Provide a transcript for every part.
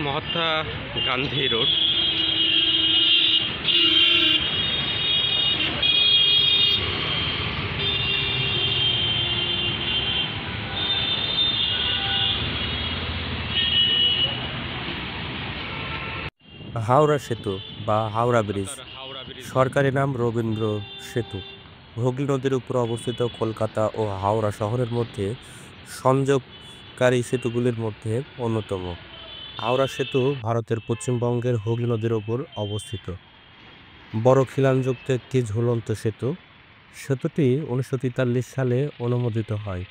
Mahatma Gandhi road. Howrah সেতু বা Howrah bridge কলকাতার হাওড়া ব্রিজ। সরকারি নাম রবীন্দ্র সেতু হুগলি নদীর উপর অবস্থিত কলকাতা ও হাওড়া শহরের মধ্যে সংযোগকারী সেতুগুলির মধ্যে অন্যতম। হাওড়া সেতু ভারতের পশ্চিমবঙ্গের হুগলি নদীর উপর অবস্থিত বড় খিলানযুক্ত একটি ঝুলন্ত সেতু। সেতুটি 1943 সালে অনুমোদিত হয়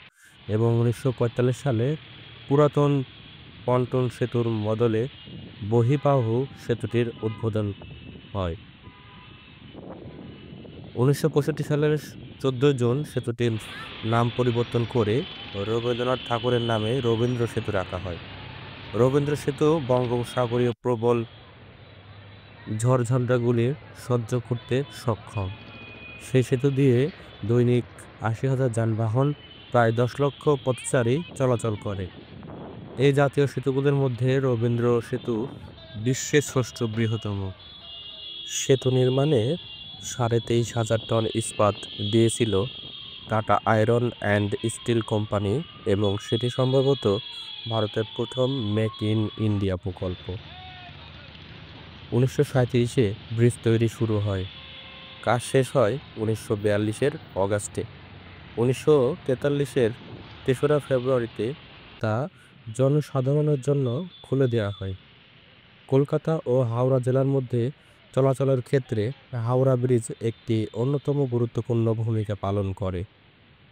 এবং 1945 সালে পুরাতন পন্টন সেতুর বদলে বহিবাহু সেতুটির উদ্বোধন হয়। 1965 সালের 14 জুন সেতুটির নাম পরিবর্তন করে রবীন্দ্রনাথ ঠাকুরের নামে রবীন্দ্র সেতু রাখা হয়। রবীন্দ্র সেতু বঙ্গোপসাগরীয় প্রবল ঝড়ঝঞ্ঝাগুলি সহ্য করতে সক্ষম। সেই সেতু দিয়ে দৈনিক 80,000 যানবাহন, প্রায় 10 লক্ষ পথচারী চলাচল করে। এই জাতীয় সেতুগুলির মধ্যে রবীন্দ্র সেতু বিশ্বের ষষ্ঠ বৃহত্তম। সেতু নির্মাণে 23,500 টন ইস্পাত দিয়েছিল tata iron and steel company এবং সেটি সম্ভবত ভারতের প্রথম মেক ইন ইন্ডিয়া প্রকল্প। 1937-এ ব্রিজ তৈরি শুরু হয়। কাজ শেষ হয় 1942-এর অগাস্টে। 1943-এর 3রা ফেব্রুয়ারিতে তা জনসাধারণের জন্য খুলে দেওয়া হয়। কলকাতা ও হাওড়া জেলার মধ্যে চলাচলের ক্ষেত্রে হাওড়া ব্রিজ একটি অন্যতম গুরুত্বপূর্ণ ভূমিকা পালন করে।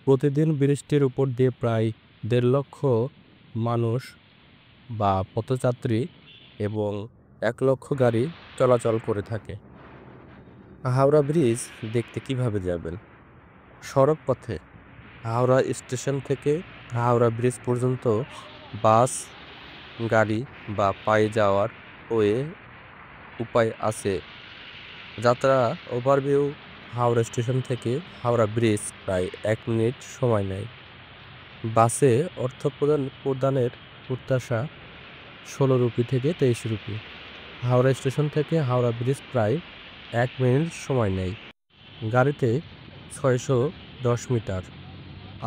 প্রতিদিন ব্রিজটির উপর দিয়ে প্রায় 1.5 লক্ষ মানুষ বা পথযাত্রী এবং 1 লক্ষ গাড়ি চলাচল করে থাকে। হাওড়া ব্রিজ দেখতে কিভাবে যাবেন? সড়ক পথে হাওড়া স্টেশন থেকে হাওড়া ব্রিজ পর্যন্ত বাস, গাড়ি বা পায়ে যাওয়ার উপায় আছে। যাত্রা ওভারভিউ হাওড়া স্টেশন থেকে হাওড়া ব্রিজ প্রায় 1 মিনিট সময় নেয়। বাসে অর্থ প্রদানের প্রত্যাশা 16 রুপি থেকে 23 রুপি। হাওড়া স্টেশন থেকে হাওড়া ব্রিজ প্রায় 1 মিনিট সময় নেয়। গাড়িতে 610 মিটার।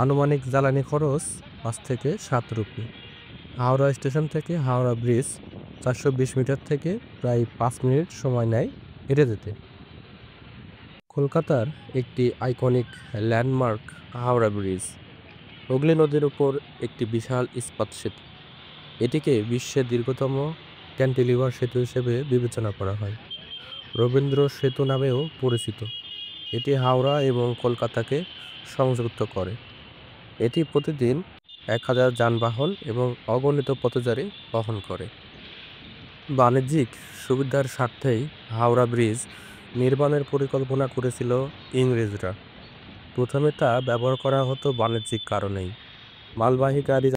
আনুমানিক জ্বালানি খরচ 5 থেকে 7 রুপি। হাওড়া স্টেশন থেকে হাওড়া ব্রিজ 420 মিটার থেকে প্রায় 5 মিনিট সময় নেয় হেঁটে যেতে। কলকাতার একটি iconic landmark Howrah bridge Hooghly নদীর উপর একটি বিশাল ইস্পাত সেতু। এটিকে বিশ্বের দীর্ঘতম ক্যান্টিলিভার সেতু হিসেবে বিবেচনা করা হয়। রবীন্দ্র সেতু নামেও পরিচিত। এটি হাওড়া এবং কলকাতাকে সংযুক্ত করে। এটি প্রতিদিন 1000 যানবাহন এবং অগণিত পথচারী বহন করে। বাণিজ্যিক সুবিধার স্বার্থেই হাওড়া ব্রিজ নির্মাণের পরিকল্পনা করেছিল ইংরেজরা। প্রথমে তা ব্যবহার করা হতো বাণিজ্যিক কারণেই। মালবাহী গাড়ি